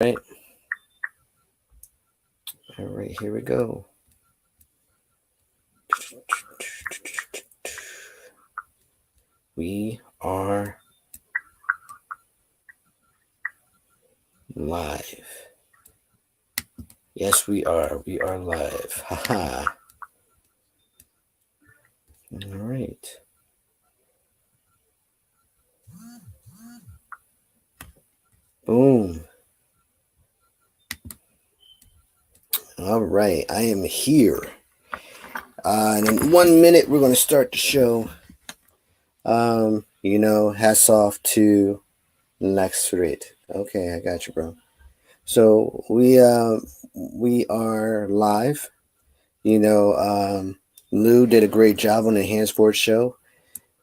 Right. All right, here we go. We are live. Yes, we are. We are live. Haha. All right. Boom. All right. I am here. And in 1 minute, we're going to start the show. Hats off to Lex Thread. Okay, I got you, bro. So we are live. Lou did a great job on the Hand Sports Show.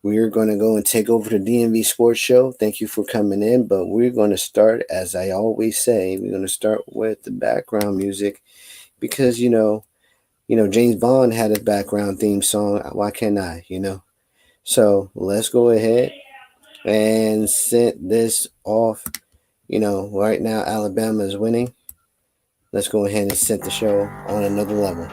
We're going to go and take over the DMV Sports Show. Thank you for coming in, but we're going to start, as I always say, we're going to start with the background music because James Bond had a background theme song. Why can't I? So let's go ahead and set this off. Right now Alabama is winning. Let's go ahead and set the show on another level.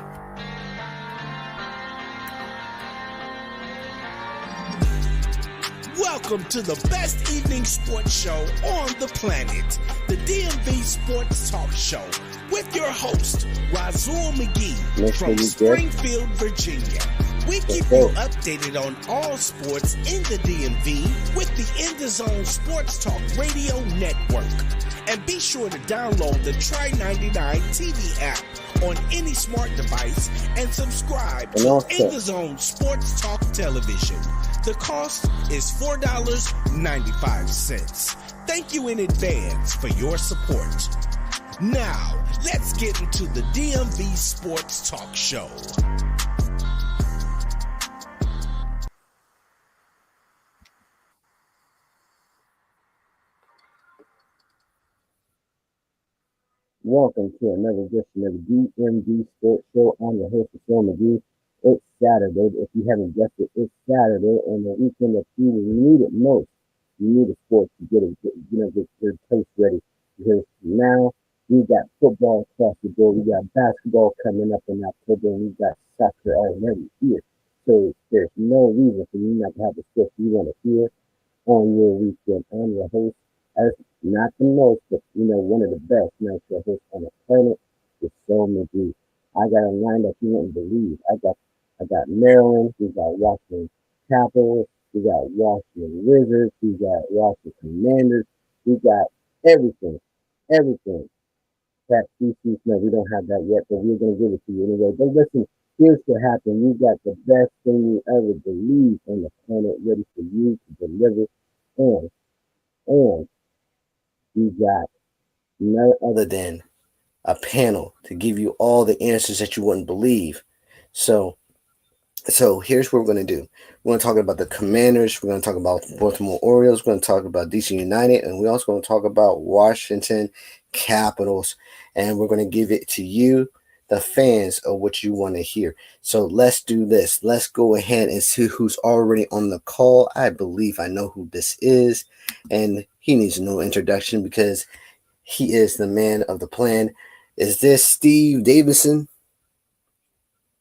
Welcome to the best evening sports show on the planet, the DMV Sports Talk Show, with your host, Razul McGee from Springfield, Virginia. We keep you updated on all sports in the DMV with the In the Zone Sports Talk Radio Network. And be sure to download the Try 99 TV app on any smart device and subscribe to In the Zone Sports Talk Television. The cost is $4.95. Thank you in advance for your support. Now, let's get into the DMV Sports Talk Show. Welcome to another edition of the DMV Sports Show. I'm your host, Phil McGee. It's Saturday. If you haven't guessed it, it's Saturday, and the weekend that you need it most. You need a sport to get your place ready. Because now we got football across the board. We got basketball coming up in October, and we got soccer already here. So there's no reason for you not to have the sport you want to hear on your weekend. I'm your host, as not the most, but one of the best night show hosts on the planet is Phil McGee. I got a line that you wouldn't believe. I got Maryland, we got Washington Capitals, we got Washington Wizards, we got Washington Commanders, we got everything. That CC, no, we don't have that yet, but we're gonna give it to you anyway. But listen, here's what happened. We got the best thing you ever believed on the planet ready for you to deliver, and we got none other than a panel to give you all the answers that you wouldn't believe. So here's what we're going to do. We're going to talk about the Commanders. We're going to talk about Baltimore Orioles. We're going to talk about DC United. And we're also going to talk about Washington Capitals. And we're going to give it to you, the fans, of what you want to hear. So let's do this. Let's go ahead and see who's already on the call. I believe I know who this is. And he needs no introduction because he is the man of the plan. Is this Steve Davison?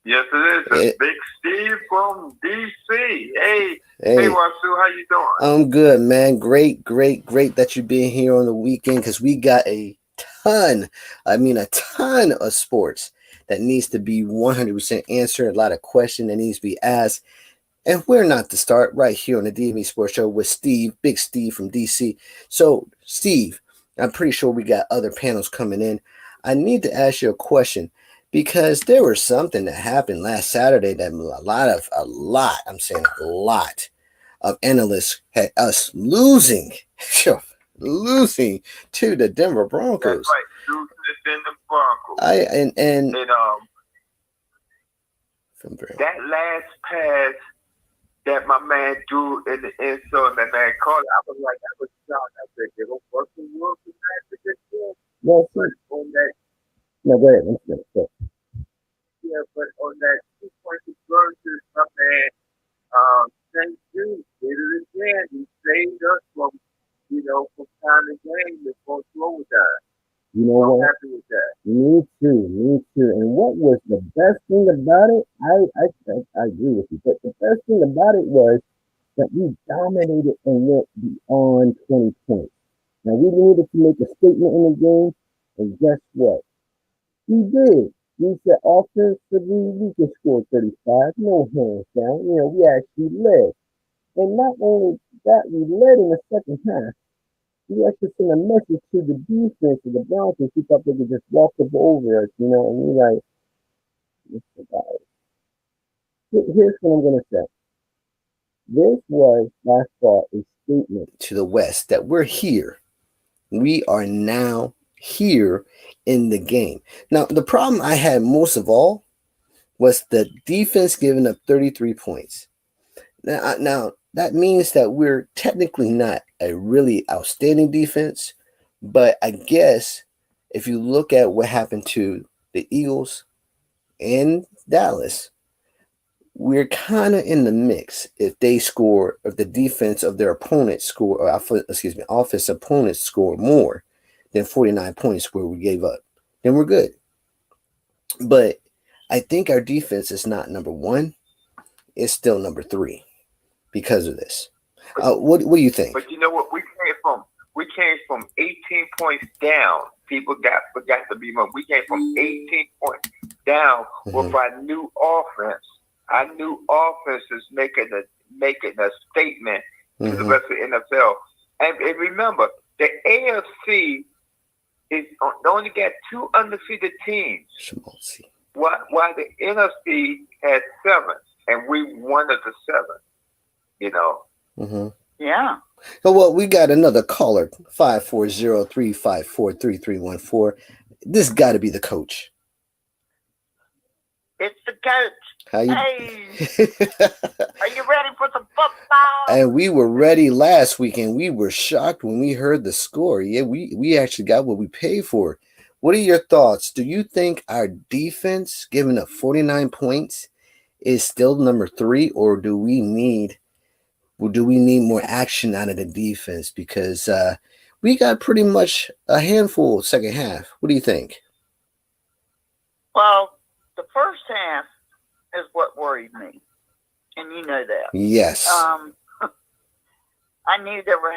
Yes, it is. It's Big Steve from DC. Hey, Wasu, how you doing? I'm good, man. Great that you're being here on the weekend because we got a ton of sports that needs to be 100% answered. A lot of questions that needs to be asked. And we're not to start right here on the DMV Sports Show with Steve, Big Steve from DC. So, Steve, I'm pretty sure we got other panels coming in. I need to ask you a question. Because there was something that happened last Saturday that a lot of analysts had us losing to the Denver Broncos. That's right, losing to the Denver Broncos. That last pass that my man threw in the end zone, that man caught, I was shocked. I said, "They gonna work the world for that to get good." Well, on that. No, go ahead. Yeah, but on that 2-point conversion, my man, St. Jude did it again. He saved us from time to game before slow down. You know what? Happy with that. Me too. And what was the best thing about it? I agree with you. But the best thing about it was that we dominated and went beyond 20 points. Now we needed to make a statement in the game, and guess what? We did. We said offensively we can score 35, no hands down. We actually led. And not only that, we led in the second half. We actually sent a message to the defense of the Broncos. We thought they could just walk up over us, and we're like, here's what I'm going to say. This was, by far, a statement to the West that we're here. We are now here in the game. Now, the problem I had most of all was the defense giving up 33 points. Now that means that we're technically not a really outstanding defense, but I guess if you look at what happened to the Eagles and Dallas, we're kind of in the mix. If the defense of their opponents offense opponents score more than 49 points where we gave up, then we're good. But I think our defense is not number one. It's still number 3 because of this. What do you think? But you know what? We came from 18 points down. People forgot to be more. We came from 18 points down with our new offense. Our new offense is making a statement to the rest of the NFL. And remember, the AFC is only got 2 undefeated teams. While the NFC had 7, and we one of the 7. Yeah. So, well, we got another caller, 540-354-3314. This got to be the coach. It's the coach. How you? Hey, are you ready for some football? And we were ready last weekend. We were shocked when we heard the score. Yeah, we actually got what we paid for. What are your thoughts? Do you think our defense, giving up 49 points, is still number 3, or do we need more action out of the defense? Because we got pretty much a handful second half. What do you think? Well, the first half is what worried me, and you know that. Yes. I knew there were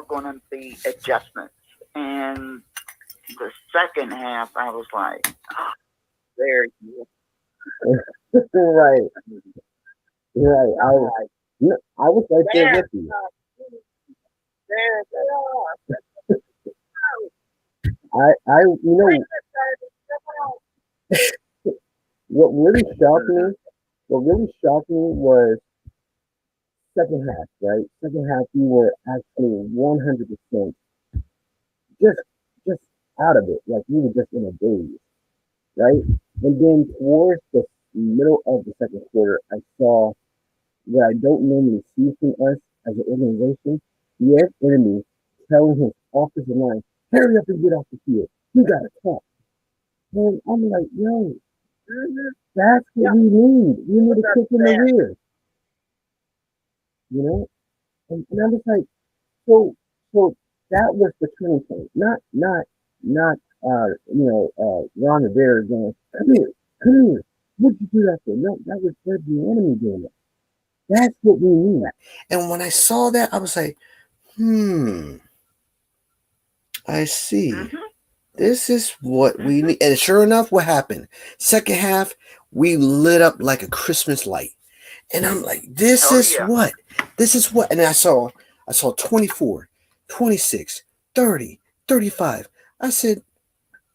going to be adjustments, and the second half, I was like, there you go. Right. I was right there with you. There they are. What really shocked me was second half, right? Second half, we were actually 100% just out of it. Like we were just in a daze, right? And then towards the middle of the second quarter, I saw what I don't normally see from us as an organization, the enemy telling his offensive line, hurry up and get off the field. We got to talk. And I'm like, yo, that's what we need. We need a kick in the rear. And I was like, so that was the turning point. Not Ron Rivera going, come here. What'd you do that for? No, that was the enemy doing it. That's what we need. And when I saw that, I was like, I see. This is what we need. And sure enough, what happened? Second half, we lit up like a Christmas light. And I'm like, this is what? And I saw 24, 26, 30, 35. I said,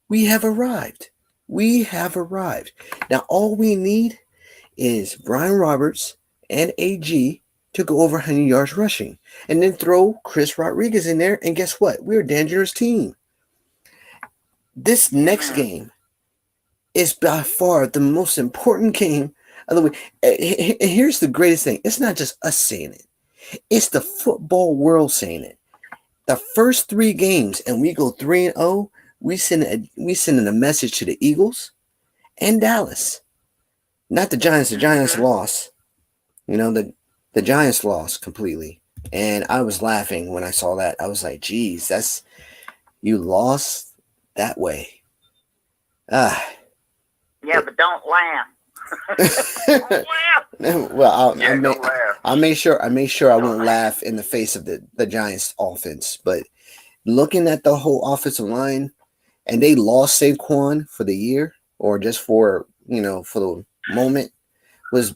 we have arrived. Now, all we need is Brian Roberts and AG to go over 100 yards rushing. And then throw Chris Rodriguez in there. And guess what? We're a dangerous team. This next game is by far the most important game of the week. And here's the greatest thing. It's not just us saying it. It's the football world saying it. The first 3 games, and we go 3-0, we sending a message to the Eagles and Dallas. Not the Giants. The Giants lost. The Giants lost completely. And I was laughing when I saw that. I was like, geez, you lost that way. Yeah, but don't laugh. Don't laugh. Well, Don't laugh. I made sure I won't laugh in the face of the Giants offense. But looking at the whole offensive line, and they lost Saquon for the year, or just for for the moment, was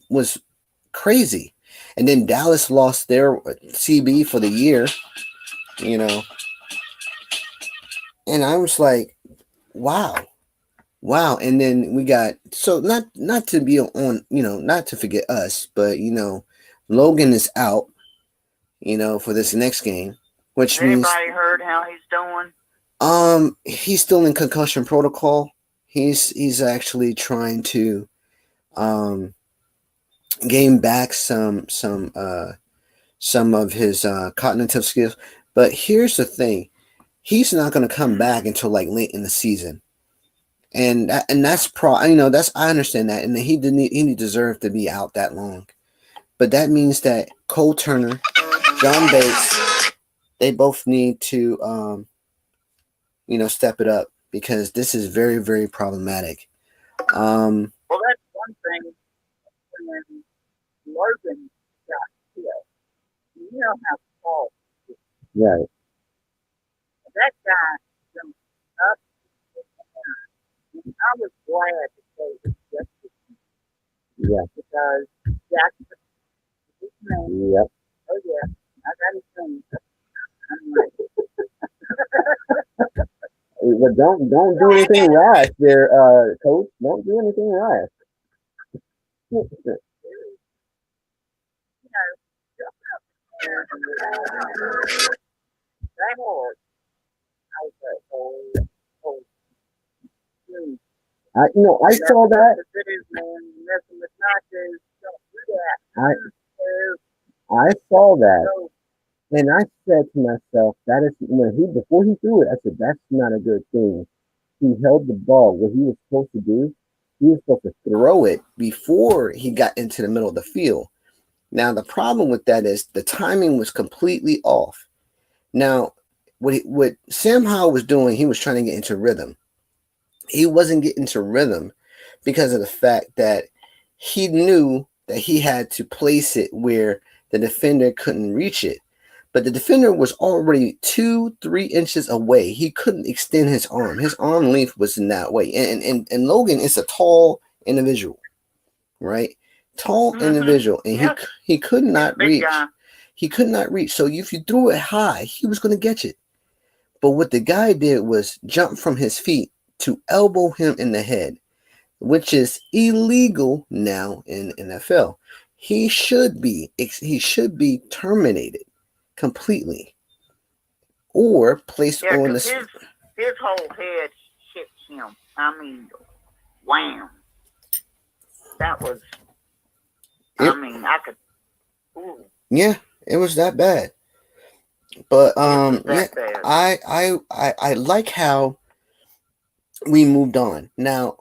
crazy. And then Dallas lost their CB for the year, and I was like, wow. And then we got, so not to be on, not to forget us, but Logan is out, for this next game, which means anybody heard how he's doing? He's still in concussion protocol. He's actually trying to gain back some of his cognitive skills. But here's the thing. He's not going to come back until like late in the season. And that's I understand that, and he deserved to be out that long. But that means that Cole Turner, John Bates, they both need to step it up, because this is very, very problematic. Well, that's one thing. When Logan got killed, you know how tall he is. Right. That guy jumped up. I was glad to say it just Yeah. because Jackson, his name. Yep. Oh yeah, I got his name. I'm like, But don't do anything rash there, Coach. Don't do anything rash. that hard. I was like, oh. I saw that. I saw that, and I said to myself, that is before he threw it, I said that's not a good thing. He held the ball. What he was supposed to do, he was supposed to throw it before he got into the middle of the field. Now the problem with that is the timing was completely off. Now what Sam Howell was doing, he was trying to get into rhythm. He wasn't getting to rhythm because of the fact that he knew that he had to place it where the defender couldn't reach it. But the defender was already 2-3 inches away. He couldn't extend his arm. His arm length was in that way. And Logan is a tall individual, right? Tall individual. And he could not reach. He could not reach. So if you threw it high, he was going to get it. But what the guy did was jump from his feet to elbow him in the head, which is illegal now in NFL. He should be terminated completely, or placed on the. His whole head hit him. I mean, wham! That was. I could. Ooh. Yeah, it was that bad. But bad. I like how we moved on. Now,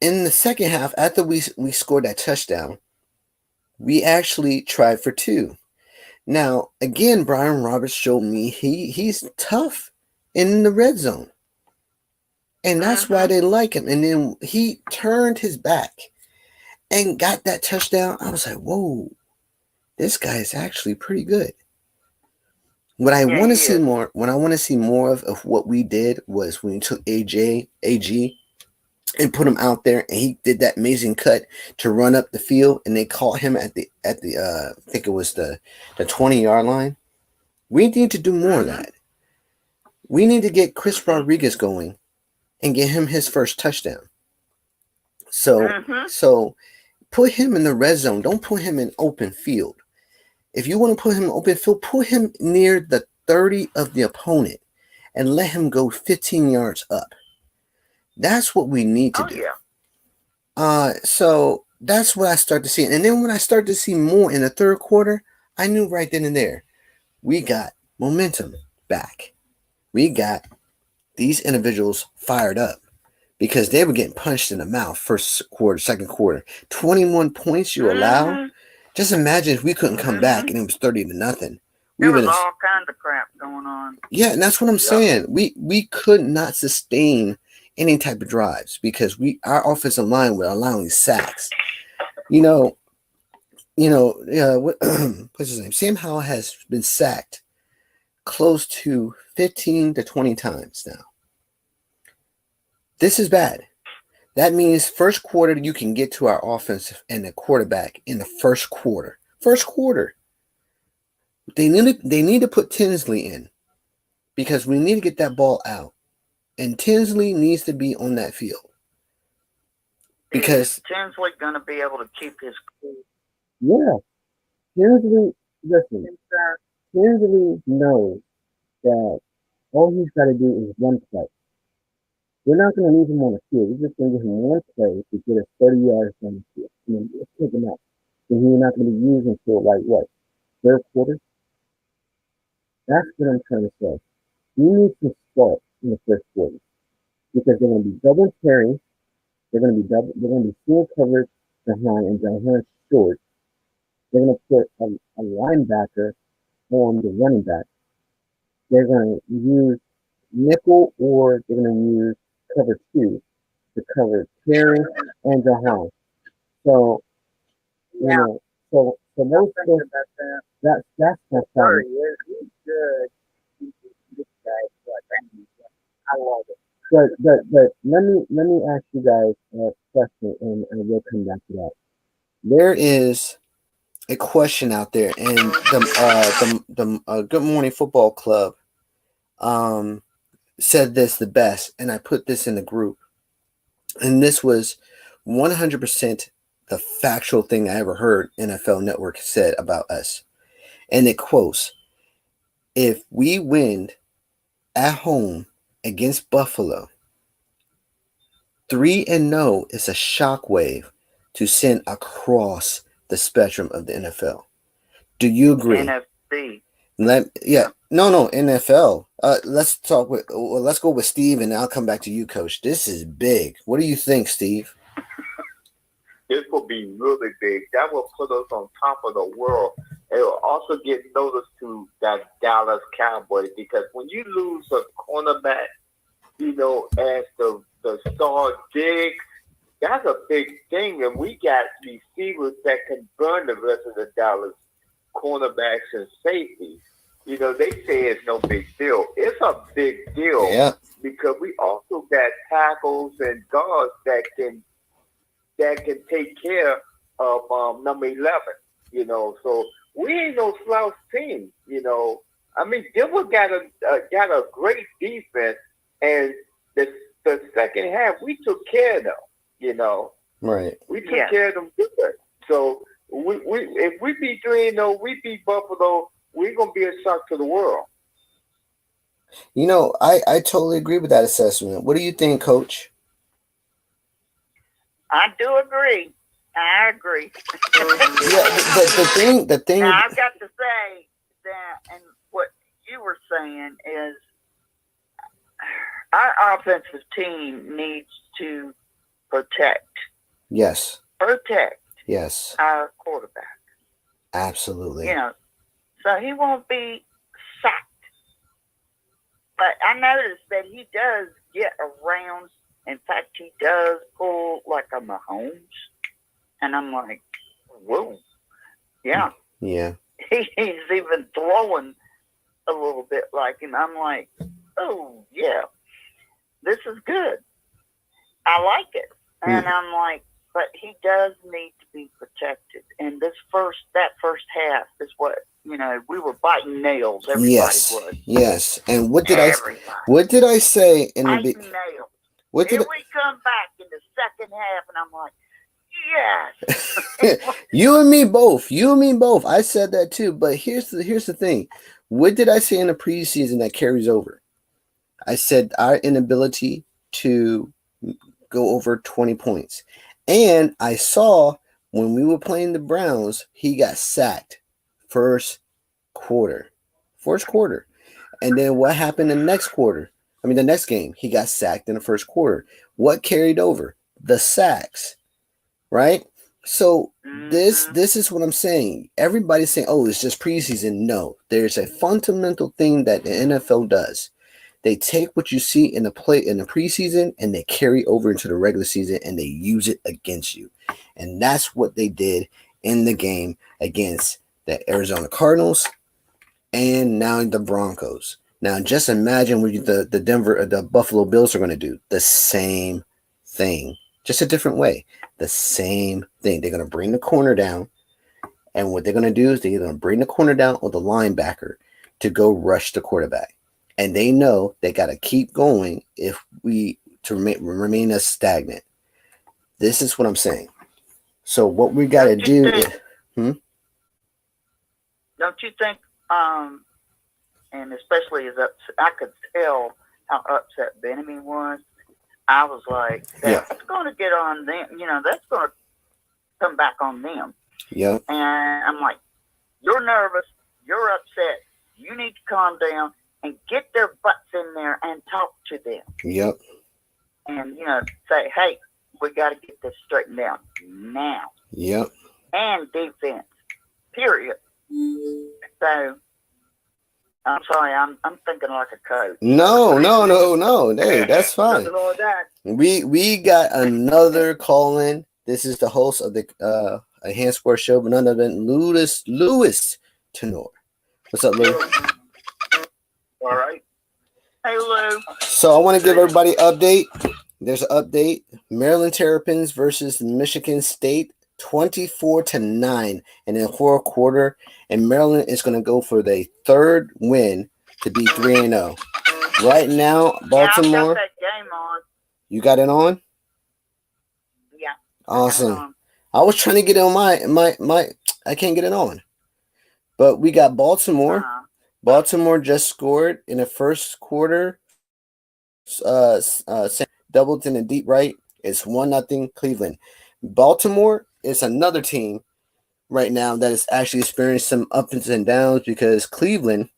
in the second half, after we scored that touchdown, we actually tried for 2. Now, again, Brian Roberts showed me he's tough in the red zone. And that's why they like him. And then he turned his back and got that touchdown. I was like, whoa, this guy is actually pretty good. What I want to see more, of what we did was when we took AG and put him out there, and he did that amazing cut to run up the field, and they caught him at the I think it was the 20-yard line. We need to do more of that. We need to get Chris Rodriguez going and get him his first touchdown. So put him in the red zone. Don't put him in open field. If you want to put him in open field, put him near the 30 of the opponent and let him go 15 yards up. That's what we need to do. Yeah. So that's what I start to see. And then when I start to see more in the third quarter, I knew right then and there, we got momentum back. We got these individuals fired up because they were getting punched in the mouth first quarter, second quarter. 21 points you allow. Just imagine if we couldn't come back and it was 30-0. There was all kinds of crap going on. Yeah, and that's what I'm saying. We could not sustain any type of drives because our offensive line were allowing sacks. What's his name? Sam Howell has been sacked close to 15 to 20 times now. This is bad. That means first quarter you can get to our offense and the quarterback in the first quarter. First quarter. They need to put Tinsley in because we need to get that ball out. And Tinsley needs to be on that field. Because is Tinsley going to be able to keep his cool? Yeah. Tinsley knows that all he's got to do is one play. We're not going to leave him on the field. We're just going to give him one play to get us 30 yards on the field. Let's take him out. And he's not going to be used until, third quarter? That's what I'm trying to say. We need to start in the first quarter because they're going to be double carrying. They're going to be full coverage behind and behind short. They're going to put a linebacker on the running back. They're going to use nickel or they're going to use cover 2 to cover Terry and Jahan. So, so those that's my problem. He's good. This guy, I love it. But let me ask you guys a question, and we'll come back to that. There is a question out there, and the Good Morning Football Club said this the best, and I put this in the group, and this was 100% the factual thing I ever heard NFL Network said about us, and it quotes, "If we win at home against Buffalo, 3-0 is a shockwave to send across the spectrum of the NFL." Do you agree? NFC. No, NFL. Let's go with Steve, and I'll come back to you, Coach. This is big. What do you think, Steve? This will be really big. That will put us on top of the world. It will also get noticed to that Dallas Cowboys because when you lose a cornerback, as the star Diggs, that's a big thing. And we got receivers that can burn the rest of the Dallas cornerbacks and safeties. They say it's no big deal. It's a big deal because we also got tackles and guards that can take care of number 11. So we ain't no slouch team. I mean, Denver got a great defense, and the second half we took care of them. Right. We took care of them good. So if we beat 3-0, we beat Buffalo, we're gonna be a shock to the world. I totally agree with that assessment. What do you think, Coach? I do agree. I agree. The thing. Now, I've got to say that, and what you were saying is, our offensive team needs to protect. Yes. Protect. Yes. Our quarterback. Absolutely. So he won't be sacked. But I noticed that he does get around. In fact, he does pull like a Mahomes. And I'm like, whoa. Yeah. Yeah. He's even throwing a little bit like him. I'm like, oh, yeah. This is good. I like it. And I'm like, but he does need to be protected. And that first half is what, we were biting nails. Everybody was. Yes. And what did I say in the biting nails. We come back in the second half, and I'm like, yes. You and me both. I said that too. But here's the thing. What did I say in the preseason that carries over? I said our inability to go over 20 points. And I saw when we were playing the Browns, he got sacked first quarter. And then what happened in the next quarter? The next game, he got sacked in the first quarter. What carried over? The sacks, right? So this is what I'm saying. Everybody's saying, "Oh, it's just preseason." No, there's a fundamental thing that the NFL does. They take what you see in the preseason and they carry over into the regular season and they use it against you. And that's what they did in the game against the Arizona Cardinals and now the Broncos. Now just imagine what the Buffalo Bills are going to do. The same thing, just a different way. The same thing. They're going to bring the corner down, and what they're going to do is they're going to bring the corner down or the linebacker to go rush the quarterback. And they know they got to keep going if to remain as stagnant. This is what I'm saying. So what we got to do is, don't you think? And especially as I could tell how upset Benjamin was. I was like, that's going to get on them. That's going to come back on them. Yeah. And I'm like, you're nervous. You're upset. You need to calm down and get their butts in there and talk to them. Yep. And, say, hey, we got to get this straightened out now. Yep. And defense, period. So, I'm sorry, I'm thinking like a coach. No. Hey, that's fine. Nothing wrong with that. We got another call in. This is the host of the Hand Sports Show, but none other than Lewis Tenor. What's up, Lou? All right. Hey, Lou. So I want to give everybody an update. There's an update. Maryland Terrapins versus Michigan State, 24-9 in the fourth quarter. And Maryland is going to go for their third win to be 3-0. Right now, Baltimore. Yeah, I got that game on. You got it on? Yeah. Awesome. I was trying to get it on my I can't get it on. But we got Baltimore. Uh-huh. Baltimore just scored in the first quarter. Doubled in the deep right. It's 1-0 Cleveland. Baltimore is another team right now that is actually experiencing some ups and downs because Cleveland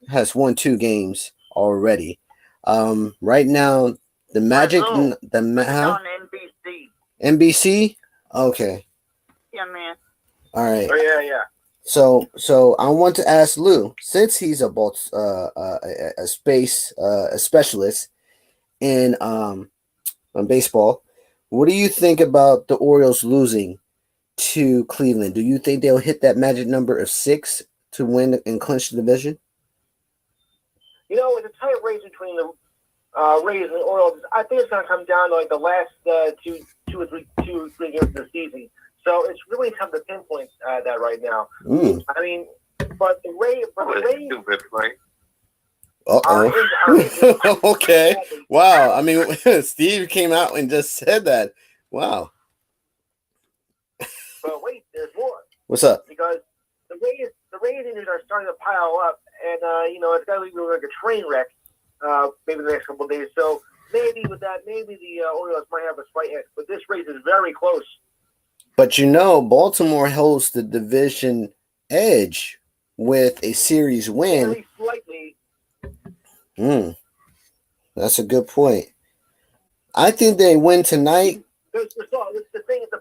has won 2 games already. Right now, the Magic, on NBC. NBC. Okay. Yeah, man. All right. Oh, yeah. So I want to ask Lou, since he's a space specialist in on baseball, what do you think about the Orioles losing to Cleveland? Do you think they'll hit that magic number of 6 to win and clinch the division? It's a tight race between the Rays and Orioles. I think it's going to come down to like the last two or three games of the season. So it's really tough to pinpoint that right now. I mean, but the Rays. Stupid play. Okay. Wow. I mean, Steve came out and just said that. Wow. But wait, there's more. What's up? Because the Rays injuries are starting to pile up, and it's got to be like a train wreck. Maybe the next couple of days. So maybe with that, maybe the Orioles might have a slight edge. But this race is very close. But Baltimore holds the division edge with a series win. Very slightly. That's a good point. I think they win tonight. The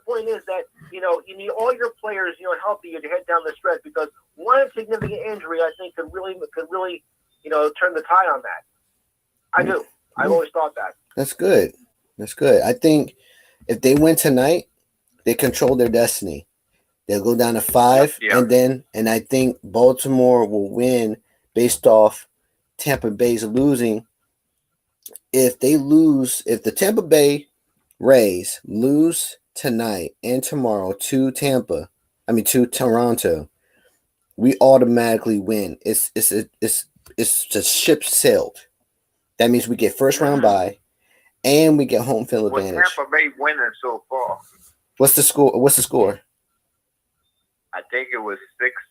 point is that you need all your players healthy to head down the stretch, because one significant injury I think could really turn the tide on that. I do. I've always thought that. That's good. I think if they win tonight, they control their destiny. They'll go down to 5, and I think Baltimore will win based off Tampa Bay's losing. If the Tampa Bay Rays lose tonight and tomorrow to Toronto, we automatically win. It's just ship sailed. That means we get first round bye, and we get home field advantage. Tampa Bay winning so far. What's the score? I think it was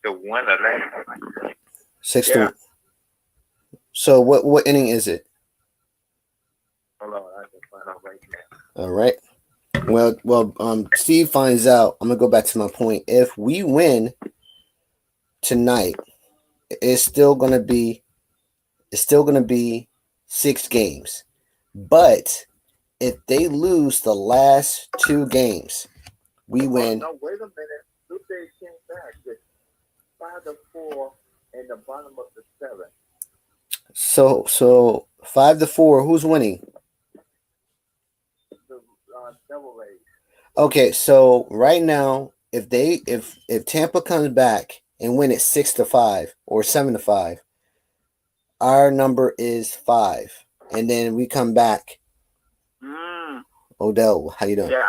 6-1 or that. 6-1. So what inning is it? Hold on, I can find out right now. All right. Well, Steve finds out. I'm gonna go back to my point. If we win tonight, it's still gonna be 6 games. But if they lose the last 2 games, we win. No, wait a minute. Look, they came back. It's 5-4 in the bottom of the 7th. So 5-4. Who's winning? The Devil Rays. Okay, so right now, if Tampa comes back and win it 6-5 or 7-5, our number is 5, and then we come back. Odell, how you doing? Yeah.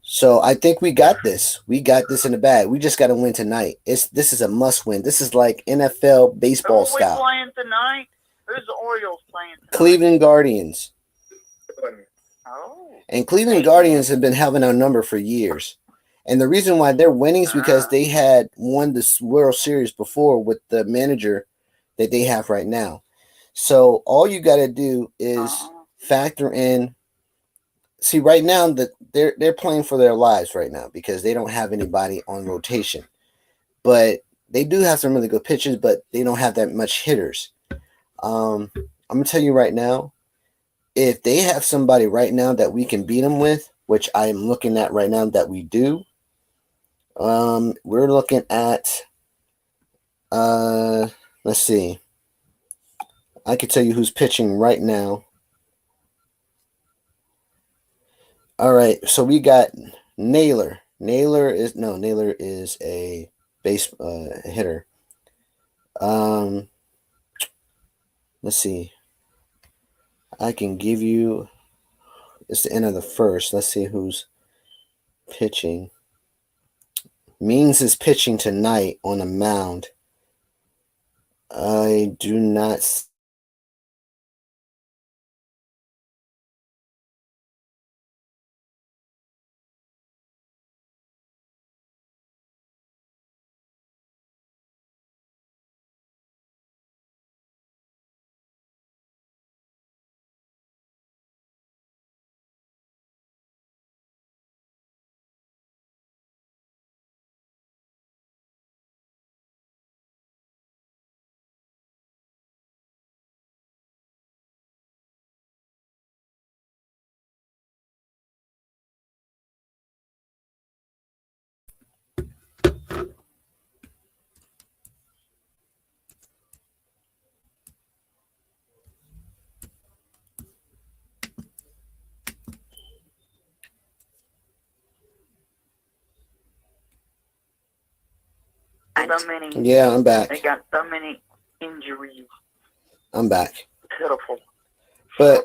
So I think we got this. We got this in the bag. We just got to win tonight. This is a must win. This is like NFL baseball Who are style. we playing tonight? Who's the Orioles playing tonight? Cleveland Guardians. Oh. And Cleveland Guardians have been having our number for years. And the reason why they're winning is because they had won the World Series before with the manager that they have right now. So all you got to do is factor in. See, right now that they're playing for their lives right now because they don't have anybody on rotation. But they do have some really good pitchers, but they don't have that much hitters. I'm gonna tell you right now, if they have somebody right now that we can beat them with, which I am looking at right now that we do, we're looking at let's see. I can tell you who's pitching right now. All right, so we got Naylor. Naylor is a base hitter. Let's see. I can give you. It's the end of the first. Let's see who's pitching. Means is pitching tonight on a mound. I do not. So many. Yeah, I'm back. They got so many injuries. I'm back. Pitiful. But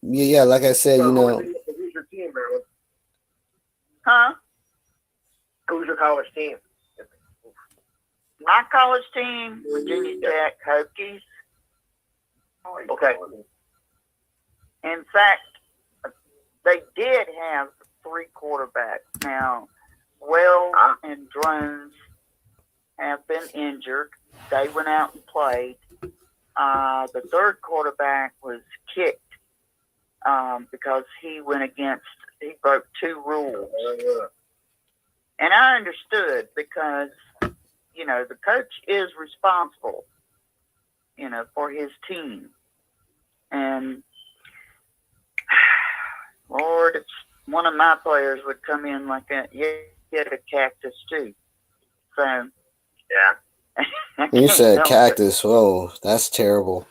yeah, like I said, you know. Who's your team, Maryland? Huh? Who's your college team? My college team, Virginia Tech Hokies. Okay. In fact, they did have 3 quarterbacks. Now, Wells and Drones have been injured. They went out and played. The 3rd quarterback was kicked because he broke 2 rules. And I understood because, the coach is responsible, for his team. And, Lord, if one of my players would come in like that, get a cactus too. So, yeah. You said cactus. Whoa, that's terrible.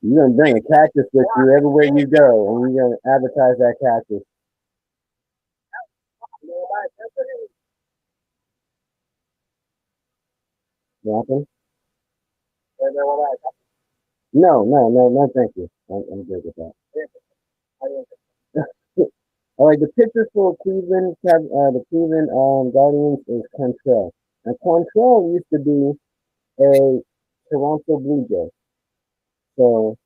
You're going to bring a cactus with you everywhere you go, and you're going to advertise that cactus. Nothing? No, thank you. I'm good with that. All right, the pitcher for Cleveland, the Cleveland Guardians is Quantrell. Now, Quantrell used to be a Toronto Blue Jay. So,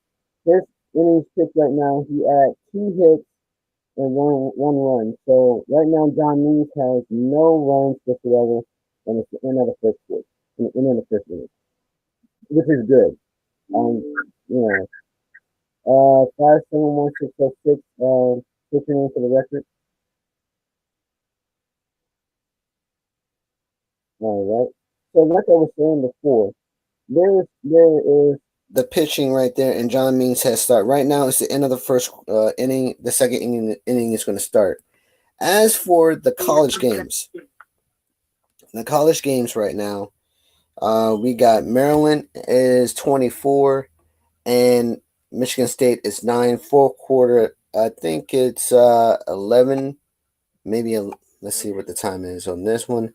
his innings pitch right now, he had 2 hits and one run. So, right now, John Means has no runs whatsoever, and it's the end of the first inning. In the end of the first inning, which is good. 571-606, pitching in for the record. All right. So like I was saying before, there is the pitching right there, and John Means has start. Right now, it's the end of the first inning. The second inning is going to start. As for the college games, right now, we got Maryland is 24 and Michigan State is 9. Fourth quarter, I think it's 11, maybe. Let's see what the time is on this one.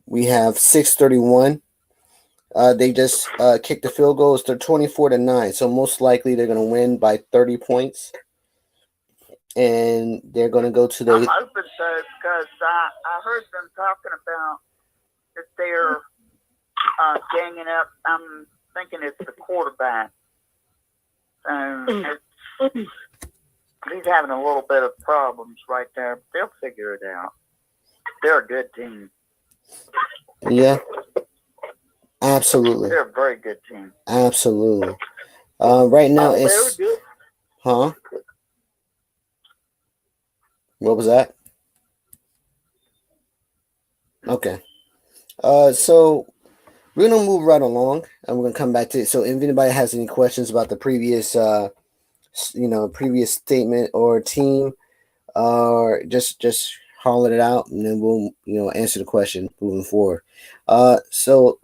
We have 6:31. They just kicked the field goals. They're 24-9, so most likely they're going to win by 30 points. And they're going to go to the. I'm hoping so, because I heard them talking about that they're ganging up. I'm thinking it's the quarterback. He's having a little bit of problems right there, but they'll figure it out. They're a good team. Yeah. Absolutely. They're a very good team. Absolutely. Right now it's. Huh? What was that? Okay. So we're gonna move right along, and we're gonna come back to it. So if anybody has any questions about the previous, previous statement or team, or just holler it out, and then we'll answer the question moving forward. So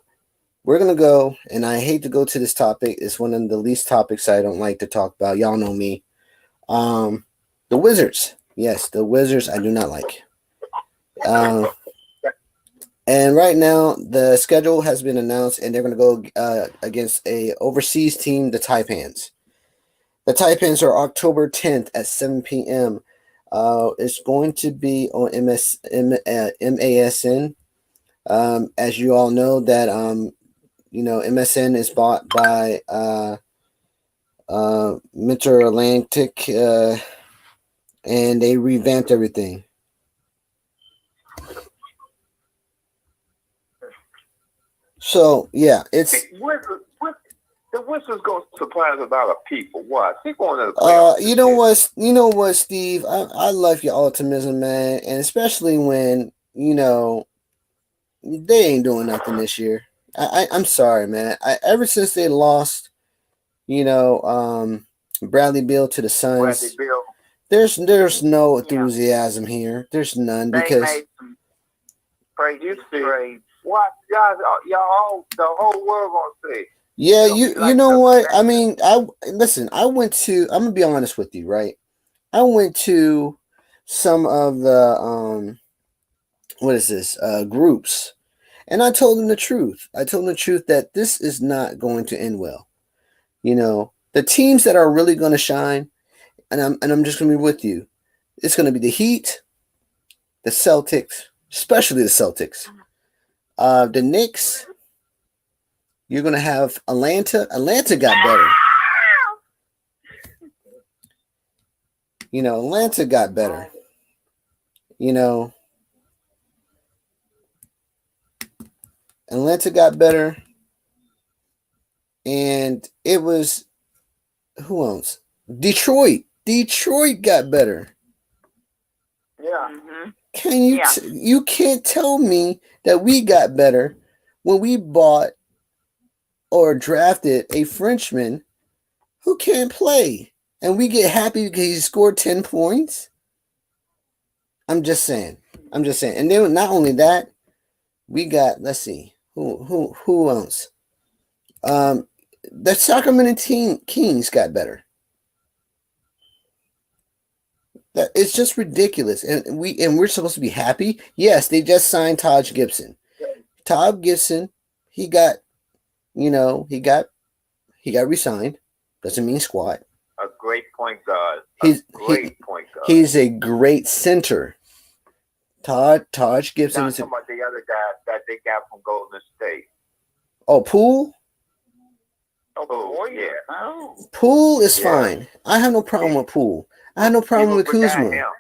we're gonna go, and I hate to go to this topic. It's one of the least topics I don't like to talk about. Y'all know me. The Wizards. Yes, the Wizards I do not like. And right now the schedule has been announced, and they're going to go against a overseas team, the TAIPANS. The TAIPANS are October 10th at 7 p.m. It's going to be on MASN. As you all know that MSN is bought by Mid Atlantic, and they revamped everything. So yeah, it's the Wizards going to surprise a lot of people. Why? They're going to the playoffs. You know what, Steve? I love your optimism, man, and especially when they ain't doing nothing this year. I'm sorry, man. Ever since they lost, Bradley Beal to the Suns. There's no enthusiasm here. There's none because made some trades. What y'all the whole world gonna say? Yeah, you know what? I mean, I'm gonna be honest with you, right? I went to some of the groups, and I told them the truth. I told them the truth that this is not going to end well. The teams that are really going to shine, and I'm just going to be with you. It's going to be the Heat, the Celtics, especially the Celtics, the Knicks. You're going to have Atlanta. Atlanta got better. Atlanta got better. Atlanta got better. And it was, who else? Detroit. Detroit got better. Yeah. Mm-hmm. Can you? You can't tell me that we got better when we bought or drafted a Frenchman who can't play, and we get happy because he scored 10 points. I'm just saying. And then not only that, we got. Let's see who else. The Sacramento Kings got better. It's just ridiculous, and we're supposed to be happy. Yes, they just signed Taj Gibson. Taj Gibson, he got re-signed. Doesn't mean squat. A great point guard. Point guard. He's a great center. Taj Gibson. Not talking about the other guy that they got from Golden State. Oh, Poole. Oh, yeah. Poole is fine. I have no problem with Poole. I have no problem with Kuzma.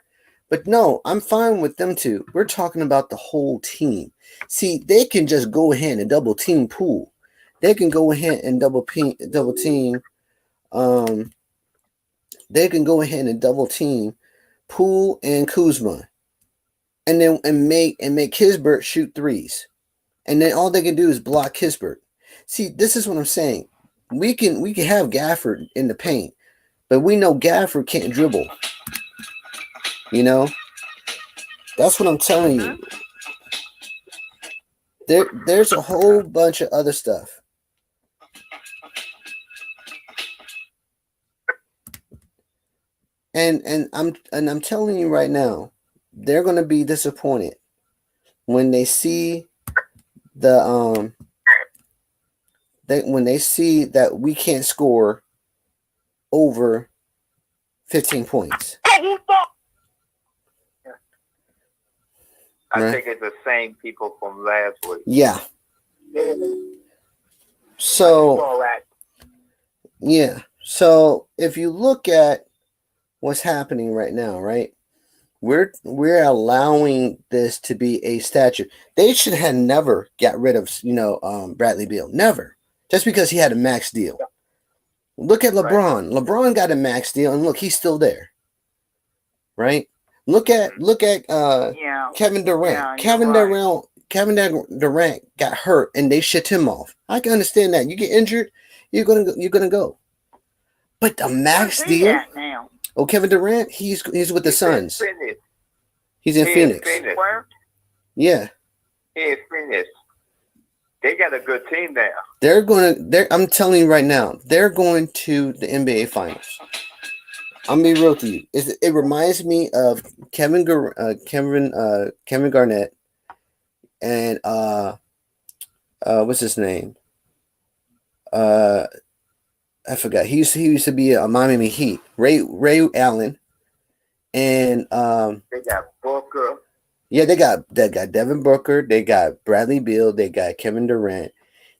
But no, I'm fine with them too. We're talking about the whole team. See, they can just go ahead and double team Poole. They can go ahead and double team. They can go ahead and double team Poole and Kuzma, and then make Kispert shoot threes, and then all they can do is block Kispert. See, this is what I'm saying. We can have Gafford in the paint, but we know Gafford can't dribble. That's what I'm telling you. There's a whole bunch of other stuff. And I'm telling you right now, they're going to be disappointed when they see when they see that we can't score over 15 points. I think it's the same people from last week. Yeah. So yeah. So if you look at what's happening right now, right? We're allowing this to be a statute. They should have never got rid of Bradley Beal. Never. Just because he had a max deal. Look at LeBron. Right. LeBron got a max deal, and look, he's still there. Right? Look at Kevin Durant. Kevin Durant got hurt, and they shipped him off. I can understand that. You get injured, you're gonna go. But the max deal. Now? Oh, Kevin Durant, he's with the Suns. He's in Phoenix. Yeah. He is Phoenix. They got a good team there. I'm telling you right now, they're going to the NBA Finals. I'm gonna be real to you. It reminds me of Kevin Garnett and what's his name? I forgot. He used to be a Miami Heat. Ray Allen, and they got Booker. Yeah, they got Devin Booker. They got Bradley Beal. They got Kevin Durant.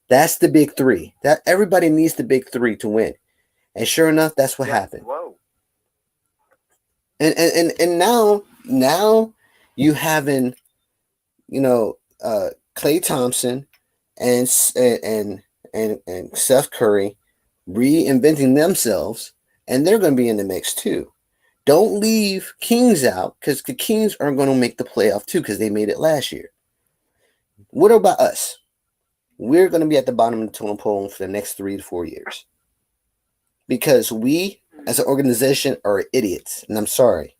That's the big three. That everybody needs the big three to win, and sure enough, that's what happened. Whoa. And now you having Klay Thompson and Steph Curry reinventing themselves, and they're going to be in the mix too. Don't leave Kings out, because the Kings are going to make the playoff too, because they made it last year. What about us? We're going to be at the bottom of the totem pole for the next 3 to 4 years, because we as an organization are idiots, and I'm sorry.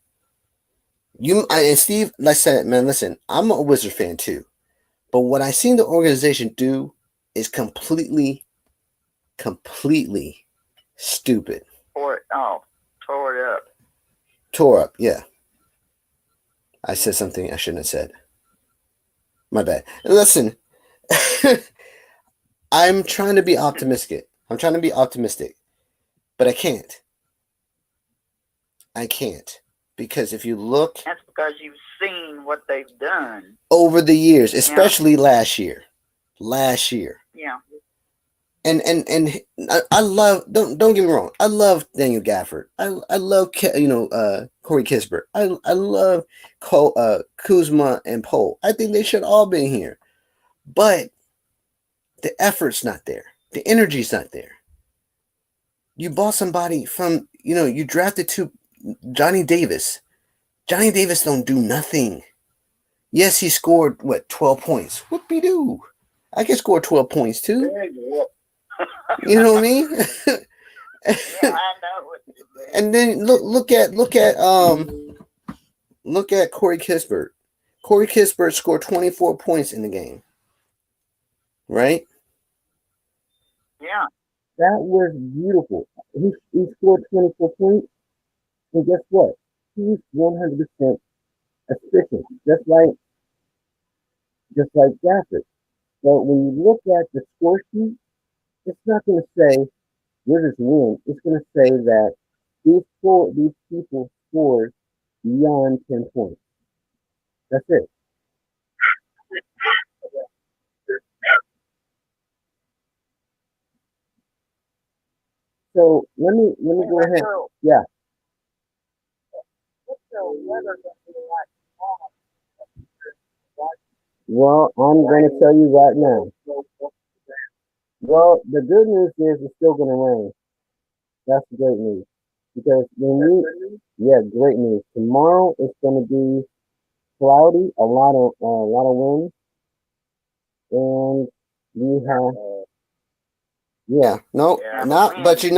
And Steve, like I said, man, listen, I'm a Wizard fan too, but what I seen the organization do is completely stupid. Tore it up. Tore up, yeah. I said something I shouldn't have said. My bad. Listen, I'm trying to be optimistic. But I can't. Because if you look... That's because you've seen what they've done. Over the years, especially last year. Yeah. And I love, don't get me wrong, I love Daniel Gafford. I love Corey Kispert. I love Kuzma and Poole. I think they should all been here, but the effort's not there. The energy's not there. You bought somebody from you drafted to Johnny Davis. Johnny Davis don't do nothing. Yes, he scored 12 points. Whoop-de-doo. I can score 12 points too. You know what I mean? Yeah, I know what you mean. And then look at Corey Kispert. Corey Kispert scored 24 points in the game. Right? Yeah. That was beautiful. He scored 24 points, and guess what? He's 100% efficient, just like Gafford. But when you look at the score sheet, it's not going to say Wizards win. It's going to say that these people scored beyond 10 points. That's it. So let me go ahead. Yeah. Well, I'm going to tell you right now. Well, the good news is it's still going to rain. That's great news. Because great news. Tomorrow it's going to be cloudy, a lot of wind, and we have but you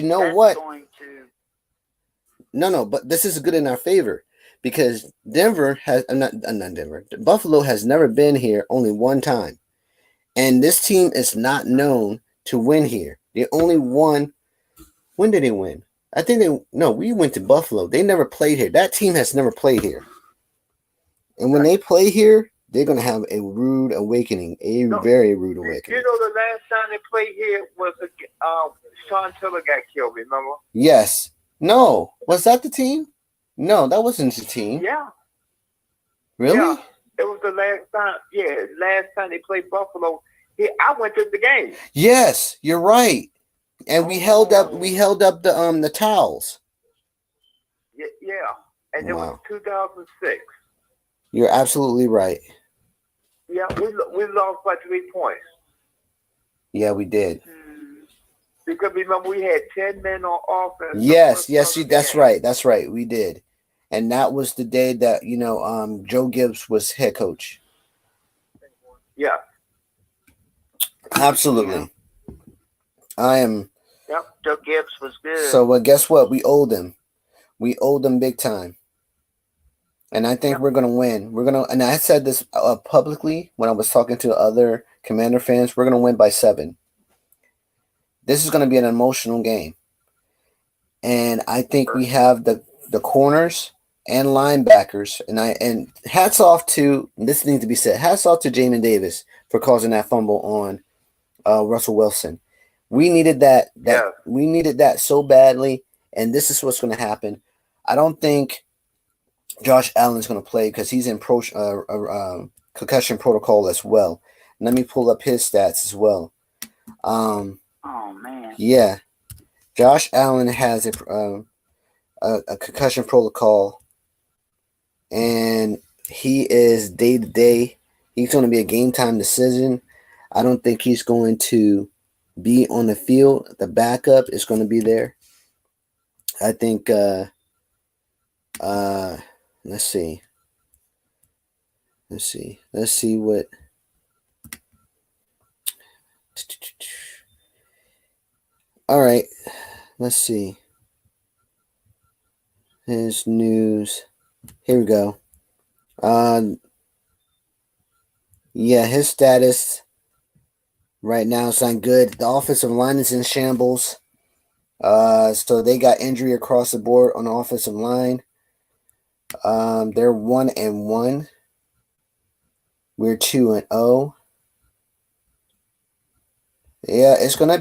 know what? No, but this is good in our favor, because Denver has not Denver. Buffalo has never been here only one time, and this team is not known to win here. They only won. When did they win? I think we went to Buffalo. They never played here. That team has never played here. And when they play here, they're going to have a rude awakening, very rude awakening. You know, the last time they played here was Sean Tiller got killed, remember? Yes. No. Was that the team? No, that wasn't the team. Yeah. Really? Yeah. It was the last time. Yeah, last time they played Buffalo. I went to the game. Yes, you're right. And we held up the towels. Yeah. And it was 2006. You're absolutely right. Yeah, we lost by 3 points. Yeah, we did. Because remember, we had 10 men on offense. Yes, that's right. That's right. We did. And that was the day that, Joe Gibbs was head coach. Yeah. Absolutely. I am. Yep, Joe Gibbs was good. So, guess what? We owed them. We owed them big time. And I think we're going to win. And I said this publicly when I was talking to other Commander fans. We're going to win by 7. This is going to be an emotional game. And I think we have the corners and linebackers. And hats off to, this needs to be said, hats off to Jamin Davis for causing that fumble on Russell Wilson. We needed that. We needed that so badly. And this is what's going to happen. I don't think Josh Allen's going to play because he's in concussion protocol as well. Let me pull up his stats as well. Oh man. Yeah, Josh Allen has a concussion protocol, and he is day to day. He's going to be a game time decision. I don't think he's going to be on the field. The backup is going to be there. I think. Let's see what. All right, let's see. His news. Here we go. Yeah, his status right now is not good. The offensive line is in shambles. So they got injury across the board on the offensive line. They're 1-1. We're 2-0. Yeah, it's gonna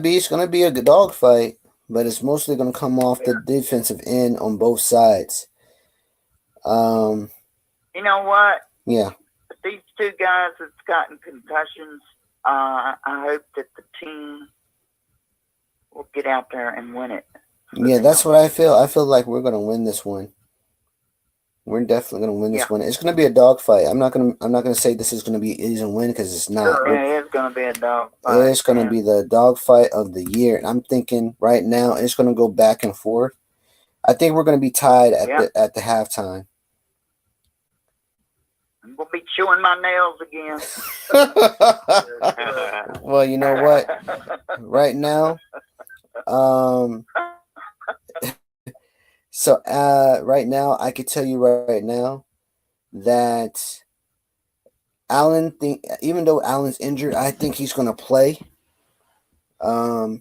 be a dog fight, but it's mostly gonna come off the defensive end on both sides. You know what? Yeah. These two guys that's gotten concussions, I hope that the team will get out there and win it. Yeah, that's what I feel. I feel like we're gonna win this one. We're definitely gonna win this one. It's gonna be a dogfight. I'm not gonna say this is gonna be easy to win because it's not. Yeah, it's gonna be a dogfight. It's gonna be the dogfight of the year. And I'm thinking right now it's gonna go back and forth. I think we're gonna be tied at the halftime. I'm gonna be chewing my nails again. Well, you know what? Right now, so right now, I could tell you right now that even though Allen's injured, I think he's going to play. I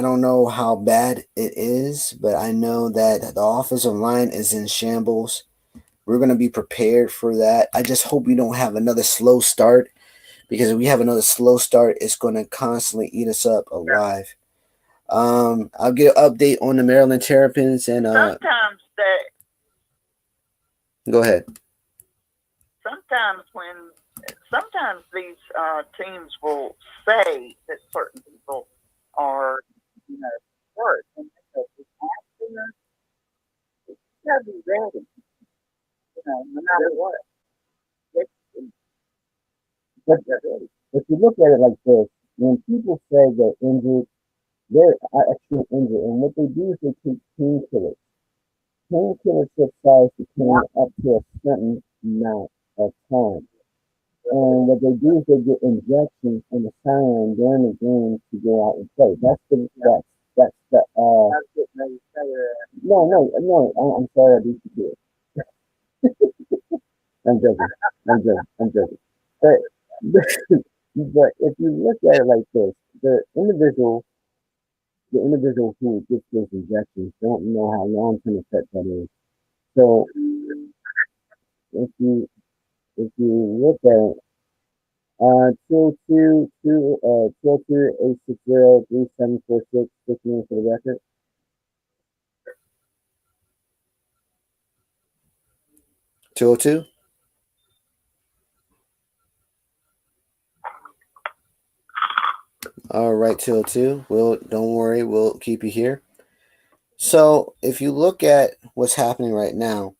don't know how bad it is, but I know that the offensive line is in shambles. We're going to be prepared for that. I just hope we don't have another slow start, because if we have another slow start, it's going to constantly eat us up alive. I'll get an update on the Maryland Terrapins and go ahead. Sometimes these teams will say that certain people are, hurt, and you gotta be ready, no matter what. If you look at it like this, when people say they're injured, they're actually injured, and what they do is they take painkillers. Painkillers subside the pain up to a certain amount of time. And what they do is they get injections in the siren during the game to go out and play. That's the No, I'm sorry, I beat you to it. I'm joking. I'm joking. But but if you look at it like this, the individual who gets those injections don't know how long term effect that is. So if you look at 202-860-3746, 6 for the record. $202. All right, 202. Don't worry, we'll keep you here. So if you look at what's happening right now,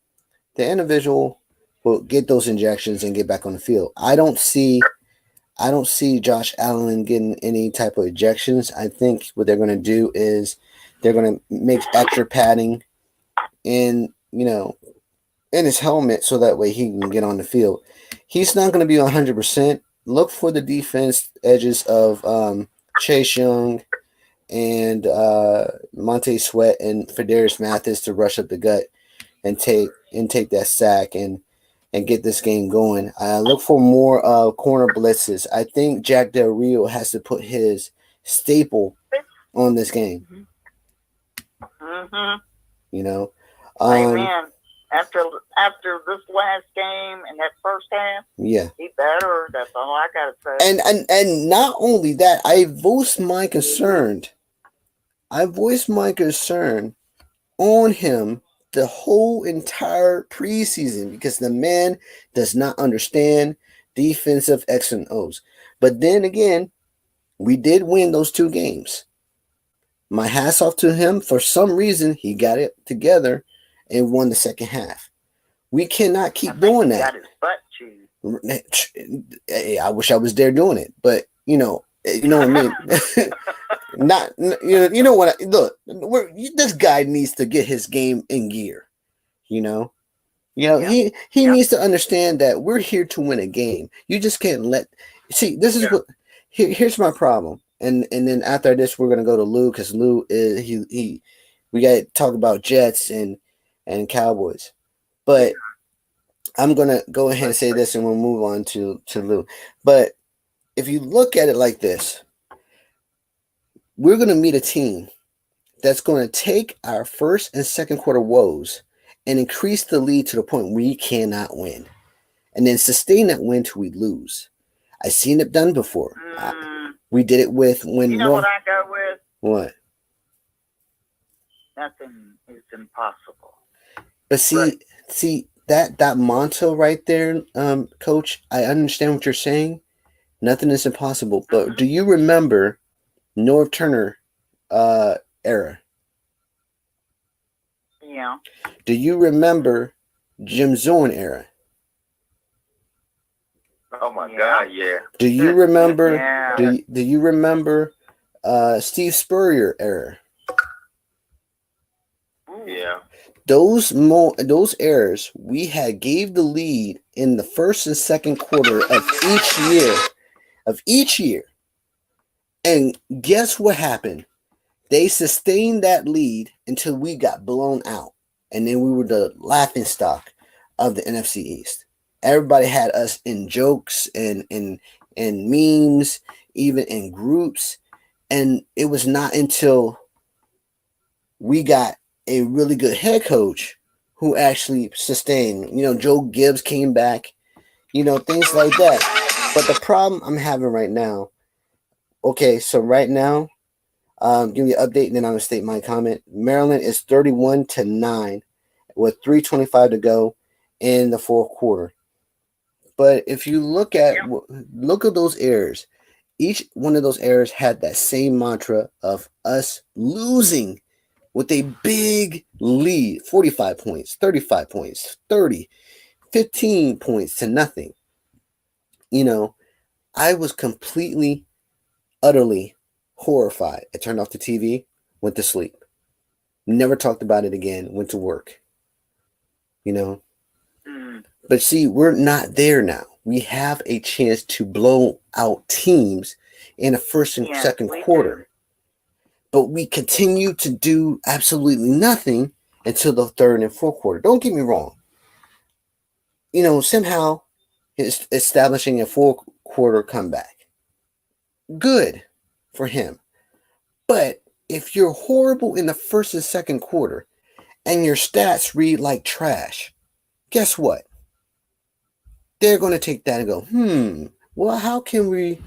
the individual will get those injections and get back on the field. I don't see Josh Allen getting any type of injections. I think what they're going to do is they're going to make extra padding in his helmet so that way he can get on the field. He's not going to be 100%. Look for the defense edges of Chase Young and Monte Sweat and Fedarius Mathis to rush up the gut and take that sack and get this game going. Look for more corner blitzes. I think Jack Del Rio has to put his staple on this game. Amen. After this last game and that first half, yeah, he better. That's all I gotta say. And not only that, I voiced my concern on him the whole entire preseason because the man does not understand defensive X and O's. But then again, we did win those 2 games. My hats off to him. For some reason, he got it together and won the second half. We cannot keep doing that. Got his butt chewed. I wish I was there doing it, but you know what I mean. Not what? This guy needs to get his game in gear. He needs to understand that we're here to win a game. You just can't see. This is what. Here's my problem. And then after this, we're gonna go to Lou because Lou is he. We got to talk about Jets and Cowboys, but I'm gonna go ahead and say this, and we'll move on to Lou. But if you look at it like this, we're gonna meet a team that's going to take our first and second quarter woes and increase the lead to the point we cannot win, and then sustain that win till we lose. I've seen it done before. We did it with when. You know what I go with? What? Nothing is impossible. But see that motto right there, Coach. I understand what you're saying. Nothing is impossible. But do you remember Norv Turner era? Yeah. Do you remember Jim Zorn era? Oh my God, yeah. Do you remember? Yeah. Do you remember Steve Spurrier era? Yeah. Those errors we had gave the lead in the first and second quarter of each year. And guess what happened? They sustained that lead until we got blown out. And then we were the laughingstock of the NFC East. Everybody had us in jokes and memes, even in groups. And it was not until we got a really good head coach who actually sustained. Joe Gibbs came back, things like that. But the problem I'm having right now, okay, so right now, give me an update and then I'm going to state my comment. Maryland is 31-9 with 3:25 to go in the fourth quarter. But if you look at those errors, each one of those errors had that same mantra of us losing with a big lead, 45 points, 35 points, 30, 15 points to nothing. I was completely, utterly horrified. I turned off the TV, went to sleep. Never talked about it again, went to work. But see, we're not there now. We have a chance to blow out teams in the first and second quarter. But we continue to do absolutely nothing until the third and fourth quarter. Don't get me wrong. somehow is establishing a 4-quarter comeback. Good for him. But if you're horrible in the first and second quarter and your stats read like trash, guess what? They're going to take that and go, well, how can we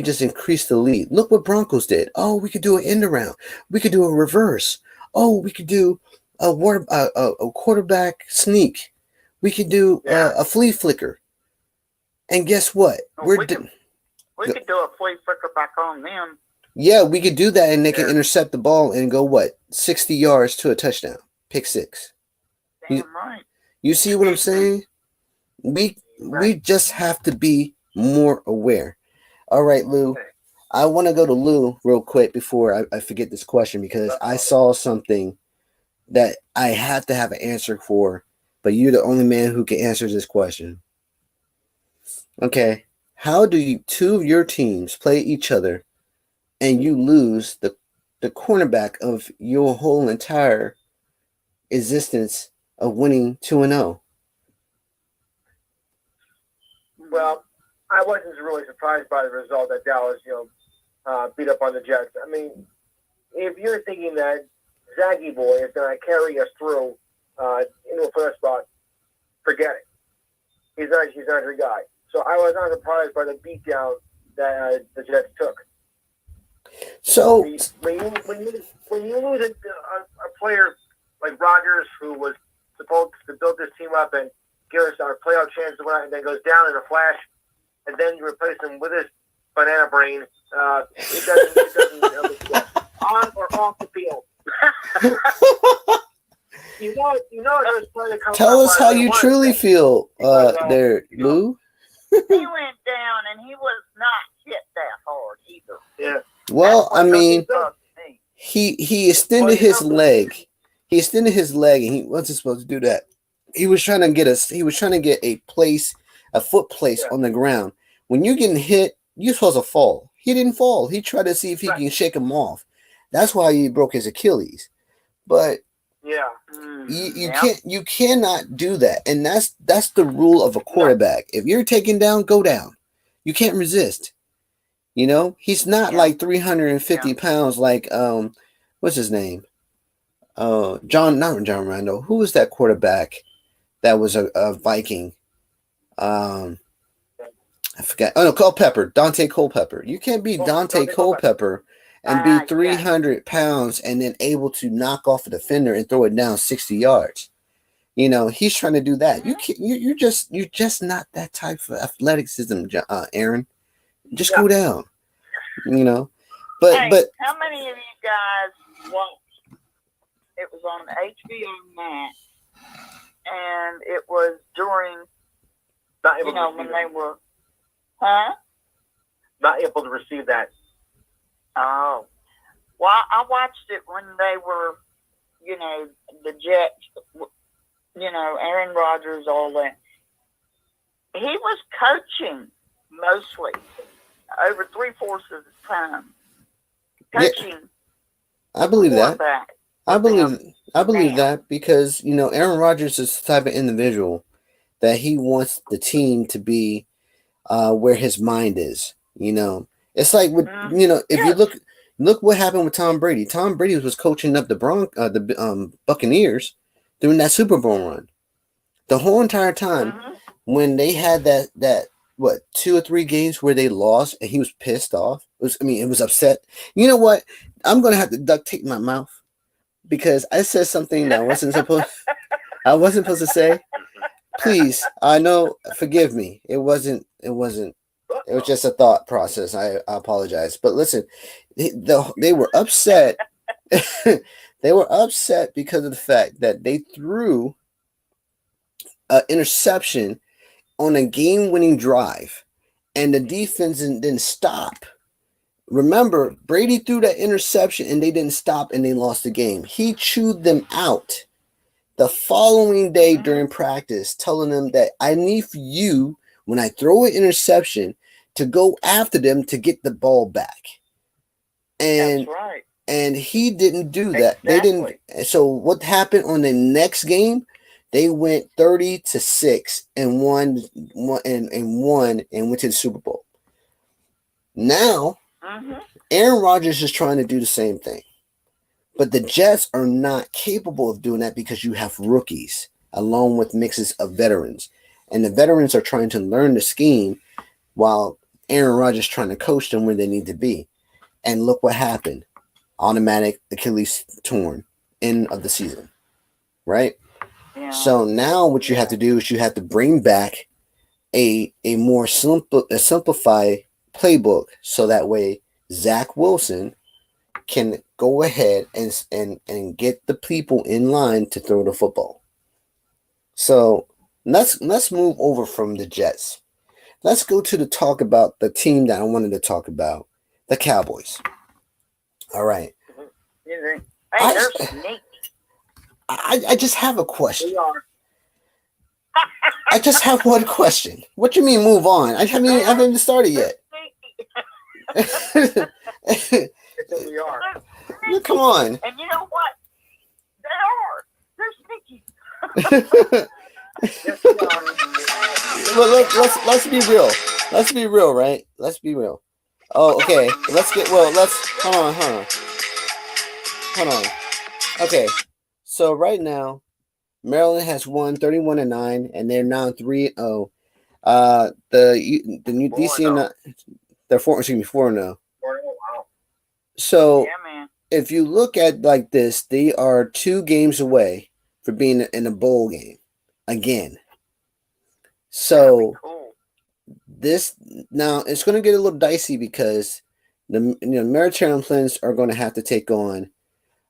just increase the lead? Look what Broncos did. Oh, we could do an end around. We could do a reverse. Oh, we could do a quarterback sneak. We could do a flea flicker. And guess what? We could do a flea flicker back on them. Yeah, we could do that, and they can intercept the ball and go, 60 yards to a touchdown. Pick six. Damn right. You see what I'm saying? We just have to be more aware. All right, Lou. I want to go to Lou real quick before I forget this question, because I saw something that I have to have an answer for, but you're the only man who can answer this question. Okay. How do two of your teams play each other and you lose the cornerback of your whole entire existence of winning 2-0? Well, I wasn't really surprised by the result that Dallas, beat up on the Jets. I mean, if you're thinking that Zaggy Boy is going to carry us through into a first spot, forget it. He's not your guy. So I was not surprised by the beatdown that the Jets took. So when you lose a player like Rodgers, who was supposed to build this team up and give us our playoff chance, and then goes down in a flash, and then you replace him with his banana brain, it doesn't on or off the field. you know there's plenty of tell us how you truly feel there, Lou. He went down, and he was not hit that hard either. Yeah. Well, I mean, he extended his leg. He extended his leg, and he wasn't supposed to do that. He was trying to get a foot place on the ground. When you're getting hit, you're supposed to fall. He didn't fall. He tried to see if he can shake him off. That's why he broke his Achilles. But you cannot do that, and that's the rule of a quarterback. If you're taken down, go down. You can't resist. He's not like 350 pounds like what's his name? Not John Randall. Who was that quarterback that was a Viking? I forgot. Oh no, Culpepper. Dante Culpepper. You can't be Dante Culpepper and be 300 pounds and then able to knock off a defender and throw it down 60 yards. He's trying to do that. You can't. You're just not that type of athleticism, Aaron. Just go down. But how many of you guys watched? It was on HBO Max, and it was during when they were, not able to receive that. Oh, well, I watched it when they were, the Jets, Aaron Rodgers, all that. He was coaching mostly over 3/4 of the time. Coaching. Yeah, I believe that. I believe that because, Aaron Rodgers is the type of individual that he wants the team to be where his mind is. It's like with if you look what happened with Tom Brady. Tom Brady was coaching up the Buccaneers during that Super Bowl run. The whole entire time when they had that 2 or 3 games where they lost and he was pissed off. It was upset. You know what? I'm gonna have to duct tape my mouth because I said something that I wasn't supposed to say. Please, I know, forgive me. It wasn't. It was just a thought process. I apologize. But listen, they were upset. They were upset because of the fact that they threw an interception on a game-winning drive, and the defense didn't stop. Remember, Brady threw that interception, and they didn't stop, and they lost the game. He chewed them out the following day during practice, telling them that I need for you, when I throw an interception, to go after them to get the ball back. And that's right. And he didn't do that. Exactly. They didn't. So what happened on the next game? They went 30-6 and won and went to the Super Bowl. Now, Aaron Rodgers is trying to do the same thing. But the Jets are not capable of doing that because you have rookies along with mixes of veterans. And the veterans are trying to learn the scheme while Aaron Rodgers is trying to coach them where they need to be. And look what happened. Automatic Achilles torn, end of the season. Right? Yeah. So now what you have to do is you have to bring back a more simplified playbook so that way Zach Wilson can go ahead and get the people in line to throw the football. So let's move over from the Jets. Let's go to talk about the team that I wanted to talk about, the Cowboys. All right. Hey, they're sneaky. I just have a question. They are. I just have one question. What you mean move on? I haven't even started yet. We are. Come on. And you know what? They're sneaky. Let's be real. Let's be real, right? Let's be real. Oh, okay. Hold on. Okay. So right now, Maryland has won 31-9, and they're now 3-0. The new DC and they're 4-0. So if you look at like this, they are 2 games away for being in a bowl game again. So this now it's going to get a little dicey because the Maritime Plains are going to have to take on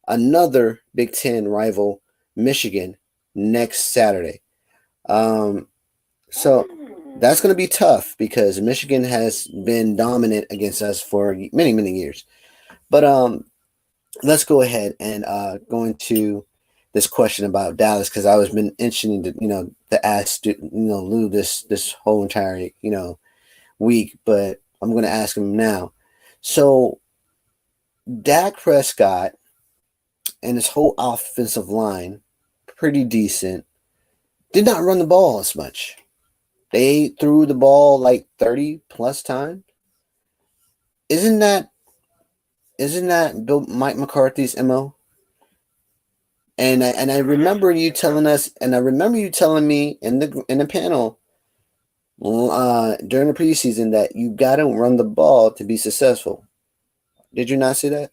another Big Ten rival, Michigan, next Saturday. So that's going to be tough because Michigan has been dominant against us for many, many years. But let's go ahead and go into this question about Dallas because I was been itching to ask Lou this whole entire week, but I'm going to ask him now. So Dak Prescott and his whole offensive line, pretty decent, did not run the ball as much. They threw the ball like 30 plus times. Isn't that Mike McCarthy's MO? And I remember you telling us, and I remember you telling me in the panel during the preseason that you got to run the ball to be successful. Did you not say that?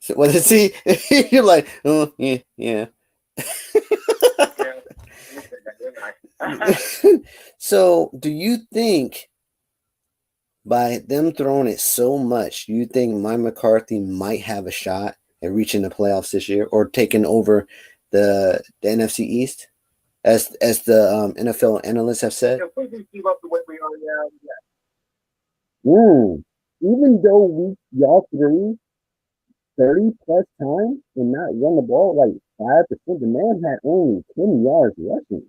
So, well, see, you're like, oh yeah. So, do you think by them throwing it so much, do you think Mike McCarthy might have a shot at reaching the playoffs this year or taking over the NFC East, as the NFL analysts have said? If we can keep up the way we are now, Even though y'all threw 30 plus times and not run the ball like 5%, the man had only 10 yards rushing.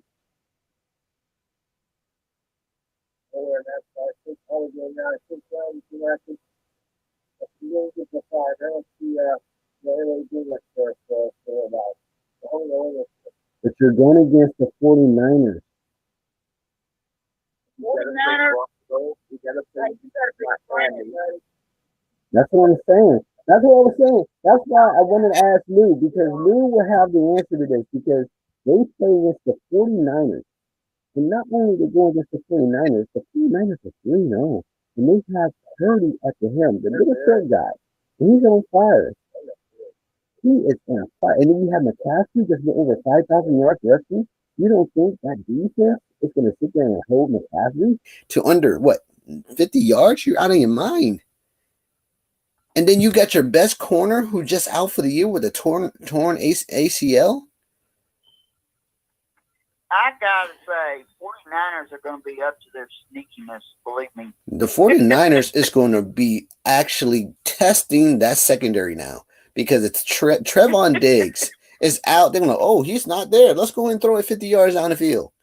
and that's I think probably now I think I think really get the 5. I don't see really do much for about. But you're going against the 49ers. 49ers. That's what I'm saying. That's what I was saying. That's why I wanted to ask Lou, because Lou will have the answer to this, because they play against the 49ers. And not only they go against the 49ers are 3-0. And they have 30 at the helm, the little short guy. And he's on fire. He is on fire. And then you have McCaffrey just went over 5,000 yards rushing. You don't think that defense is going to sit there and hold McCaffrey to under, 50 yards? You're out of your mind. And then you got your best corner who just out for the year with a torn ACL. I gotta say, 49ers are going to be up to their sneakiness, believe me. The 49ers is going to be actually testing that secondary now because it's Trevon Diggs is out. They're going to, he's not there. Let's go and throw it 50 yards down the field.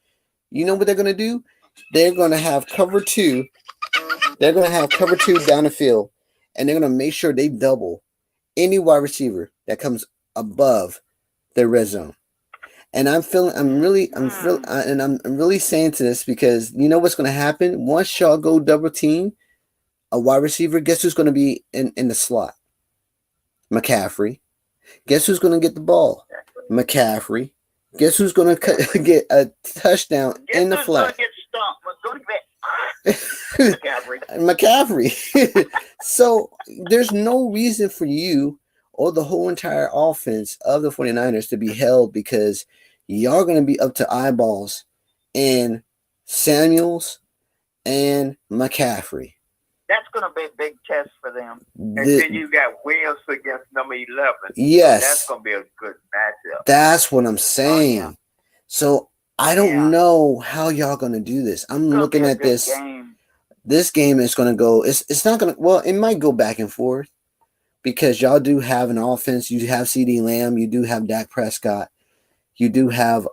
You know what they're going to do? They're going to have cover 2. They're going to have cover 2 down the field, and they're going to make sure they double any wide receiver that comes above their red zone. And I'm really saying to this because you know what's going to happen once y'all go double team a wide receiver. Guess who's going to be in the slot? McCaffrey. Guess who's going to get the ball? McCaffrey. Guess who's going to get a touchdown in the flat? McCaffrey. So there's no reason for you or the whole entire offense of the 49ers to be held because y'all going to be up to eyeballs in Samuels and McCaffrey. That's going to be a big test for them. And then you got Williams against number 11. Yes. So that's going to be a good matchup. That's what I'm saying. Oh, yeah. So I don't know how y'all going to do this. I'm looking at this. Game. This game is going to go. It's not going to. Well, it might go back and forth because y'all do have an offense. You have CeeDee Lamb. You do have Dak Prescott. You do have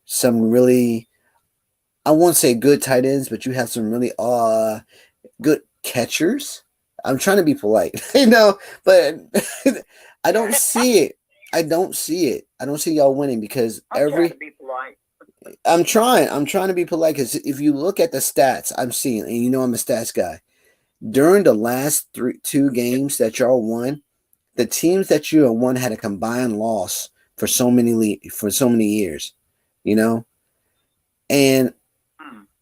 some really, I won't say good tight ends, but you have some really good catchers. I'm trying to be polite, but I don't see it. I don't see y'all winning because trying to be polite. I'm trying to be polite because if you look at the stats I'm seeing, and you know I'm a stats guy, during the last 2 games that y'all won, the teams that you have won had a combined loss for so many years, and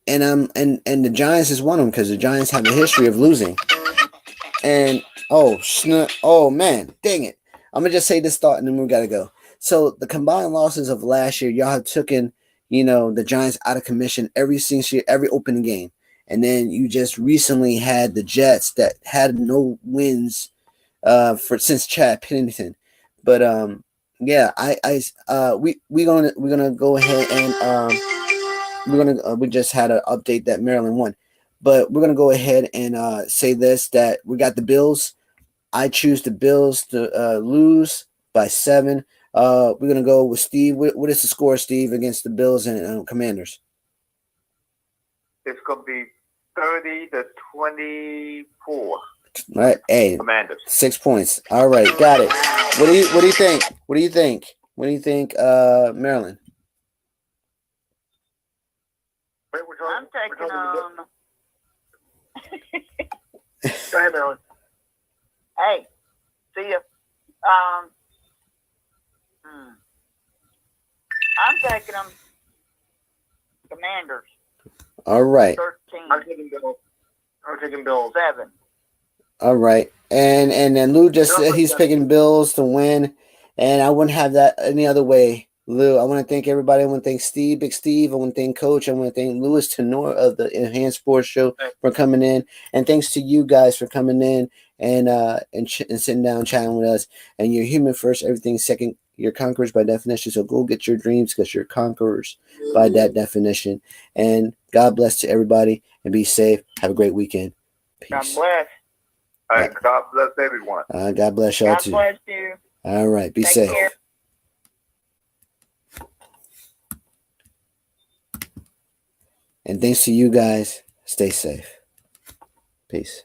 the Giants is one of them because the Giants have a history of losing. And oh man, dang it! I'm gonna just say this thought and then we gotta go. So the combined losses of last year, y'all have taken the Giants out of commission every opening game, and then you just recently had the Jets that had no wins since Chad Pennington, but yeah, we're gonna go ahead and we just had an update that Maryland won, but we're gonna go ahead and say this that we got the Bills. I choose the Bills to lose by 7. We're gonna go with Steve. What is the score, Steve, against the Bills and Commanders? It's gonna be 30-24. All right, hey, Commanders. 6 points. All right, got it. What do you think? What do you think, Maryland? I'm taking Go ahead, Maryland. Hey, see ya. I'm taking them Commanders. All right. 13. I'm taking Bills. 7. All right. And then Lou just said he's picking Bills to win, and I wouldn't have that any other way. Lou, I want to thank everybody. I want to thank Steve, Big Steve. I want to thank Coach. I want to thank Louis Tenor of the Enhanced Sports Show for coming in, and thanks to you guys for coming in and sitting down chatting with us. And you're human first, everything second. You're conquerors by definition. So go get your dreams because you're conquerors by that definition. And God bless to everybody and be safe. Have a great weekend. Peace. God bless. All right, God bless everyone. God bless y'all too. God bless you. All right, be Take safe. care. And thanks to you guys. Stay safe. Peace.